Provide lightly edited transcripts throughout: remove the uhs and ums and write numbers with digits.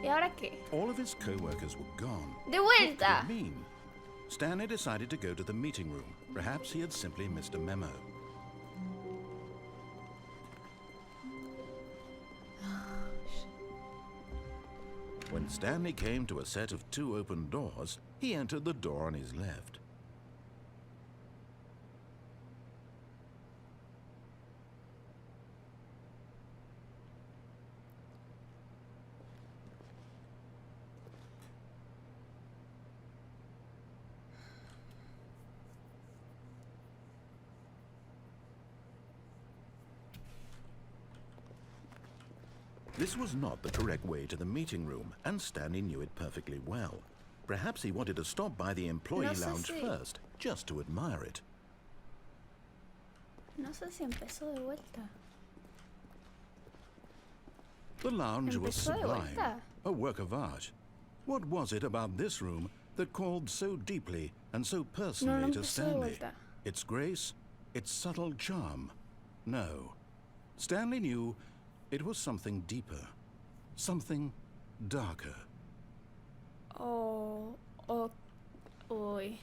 ¿Y ahora qué? All of his co-workers were gone. ¡De What could vuelta! it mean? Stanley decided to go to the meeting room. Perhaps he had simply missed a memo. When Stanley came to a set of 2 open doors, he entered the door on his left. This was not the correct way to the meeting room, and Stanley knew it perfectly well. Perhaps he wanted to stop by the employee No sé lounge si- first, just to admire it. No sé si empezó de vuelta. The lounge was Empezó de sublime, vuelta. a work of art. What was it about this room that called so deeply and so personally no to empezó de Stanley? vuelta. Its grace, its subtle charm? No. Stanley knew it was something deeper, something darker. Oh, uy.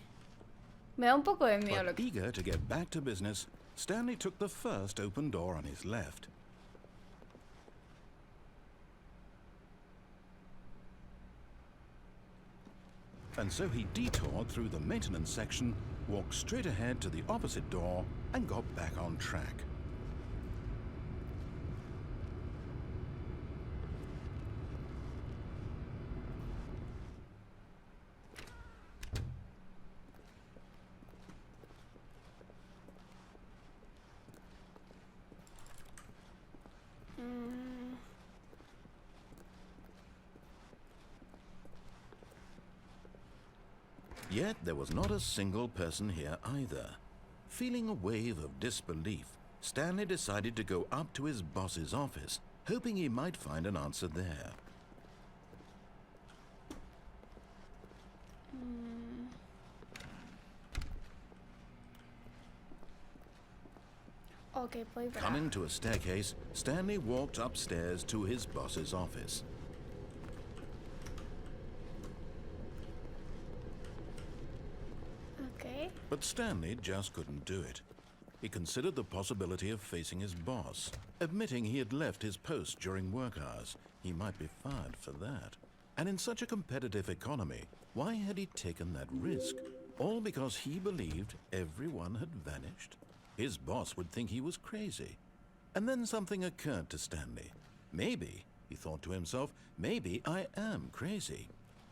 Me da un poco de miedo lo But que... eager to get back to business, Stanley took the first open door on his left. And so he detoured through the maintenance section, walked straight ahead to the opposite door, and got back on track. Yet there was not a single person here either. Feeling a wave of disbelief, Stanley decided to go up to his boss's office, hoping he might find an answer there. Ok, puedo ir para... Coming to a staircase, Stanley walked upstairs to his boss's office. Ok. But Stanley just couldn't do it. He considered the possibility of facing his boss, admitting he had left his post during work hours. He might be fired for that. And in such a competitive economy, why had he taken that risk? All because he believed everyone had vanished? His boss would think he was crazy. And then something occurred to Stanley. Maybe, he thought to himself, maybe I am crazy.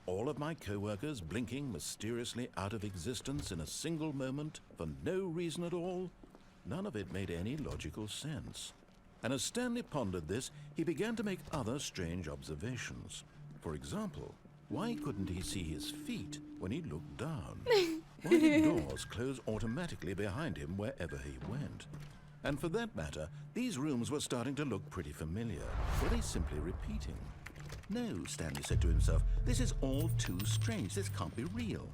All of my co-workers blinking mysteriously out of existence in a single moment for no reason at all? None of it made any logical sense. And as Stanley pondered this, he began to make other strange observations. For example, why couldn't he see his feet when he looked down? Why did doors close automatically behind him wherever he went? And for that matter, these rooms were starting to look pretty familiar. Were they simply repeating? No, Stanley said to himself, this is all too strange. This can't be real.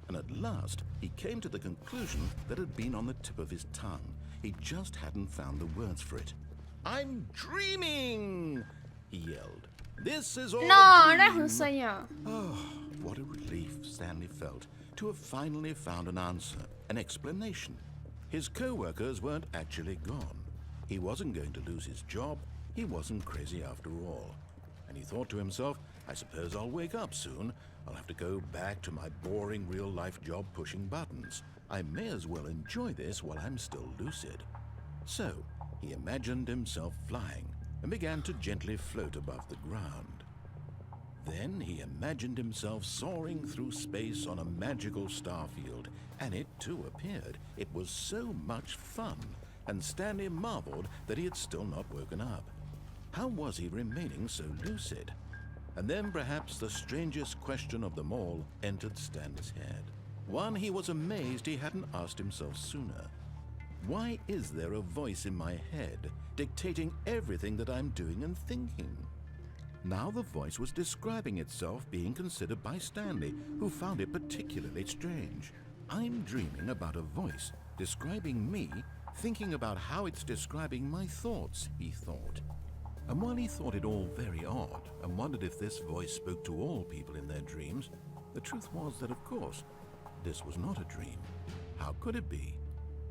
And at last, he came to the conclusion that had been on the tip of his tongue. He just hadn't found the words for it. I'm dreaming, he yelled. This is all No, a no es dream. un sueño. Oh, what a relief Stanley felt to have finally found an answer, an explanation. His co-workers weren't actually gone. He wasn't going to lose his job. He wasn't crazy after all. And he thought to himself, I suppose I'll wake up soon. I'll have to go back to my boring real-life job pushing buttons. I may as well enjoy this while I'm still lucid. So, he imagined himself flying and began to gently float above the ground. Then he imagined himself soaring through space on a magical starfield, and it too appeared. It was so much fun, and Stanley marveled that he had still not woken up. How was he remaining so lucid? And then perhaps the strangest question of them all entered Stanley's head. One he was amazed he hadn't asked himself sooner. Why is there a voice in my head dictating everything that I'm doing and thinking? Now the voice was describing itself being considered by Stanley, who found it particularly strange. I'm dreaming about a voice describing me, thinking about how it's describing my thoughts, he thought. And while he thought it all very odd and wondered if this voice spoke to all people in their dreams, the truth was that, of course, this was not a dream. How could it be?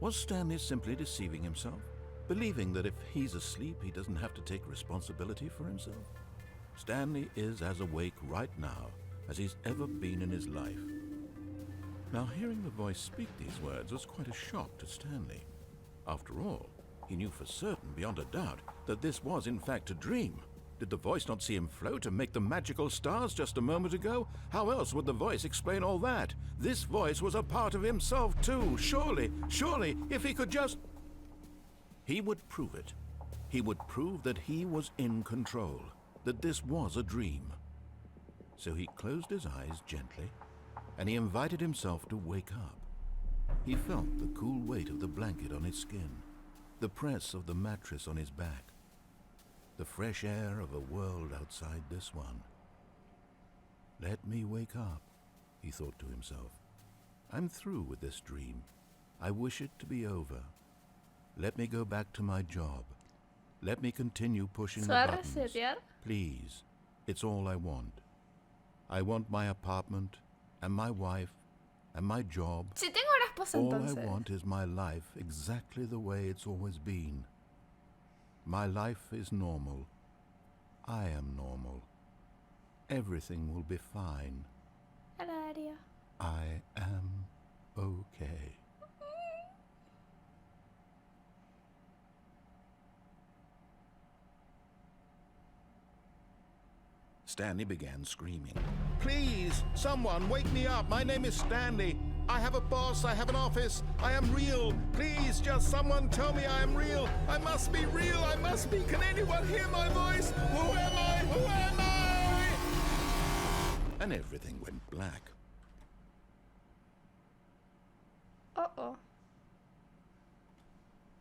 Was Stanley simply deceiving himself, believing that if he's asleep, he doesn't have to take responsibility for himself? Stanley is as awake right now as he's ever been in his life. Now, hearing the voice speak these words was quite a shock to Stanley. After all, he knew for certain, beyond a doubt, that this was in fact a dream. Did the voice not see him float and make the magical stars just a moment ago? How else would the voice explain all that? This voice was a part of himself too. Surely, if he could just... He would prove it. He would prove that he was in control, that this was a dream. So he closed his eyes gently, and he invited himself to wake up. He felt the cool weight of the blanket on his skin, the press of the mattress on his back, the fresh air of a world outside this one. Let me wake up, he thought to himself. I'm through with this dream. I wish it to be over. Let me go back to my job. Let me continue pushing the buttons. Resetear? Please, it's all I want. I want my apartment, and my wife, and my job. Si tengo una esposa All entonces. I want is my life exactly the way it's always been. My life is normal. I am normal. Everything will be fine. Hola, Dario. I am okay. Stanley began screaming. Please, someone, wake me up. My name is Stanley. I have a boss. I have an office. I am real. Please, just someone tell me I am real. I must be real. I must be. Can anyone hear my voice? Who am I? Who am I? And everything went black. Uh-oh.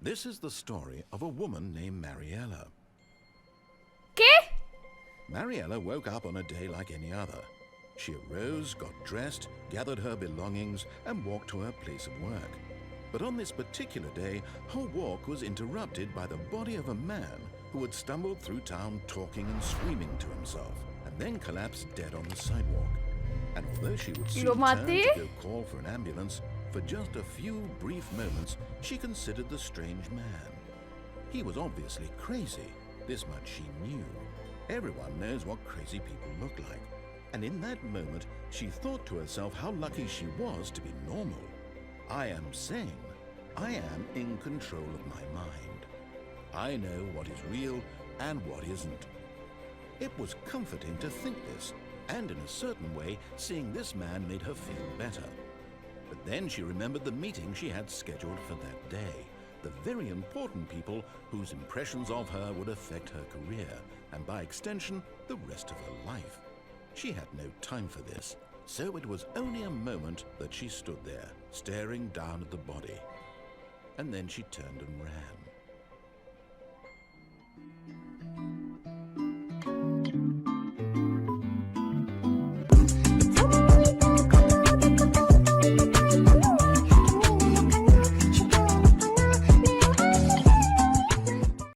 This is the story of a woman named Mariella. ¿Qué? Mariella woke up on a day like any other. She arose, got dressed, gathered her belongings, and walked to her place of work. But on this particular day, her walk was interrupted by the body of a man who had stumbled through town talking and screaming to himself, and then collapsed dead on the sidewalk. And although she would soon ¿Lo turn maté? to go call for an ambulance, for just a few brief moments, she considered the strange man. He was obviously crazy. This much she knew. Everyone knows what crazy people look like. And in that moment, she thought to herself how lucky she was to be normal. I am sane. I am in control of my mind. I know what is real and what isn't. It was comforting to think this, and in a certain way, seeing this man made her feel better. But then she remembered the meeting she had scheduled for that day, the very important people whose impressions of her would affect her career, and by extension, the rest of her life. She had no time for this, so it was only a moment that she stood there, staring down at the body. And then she turned and ran.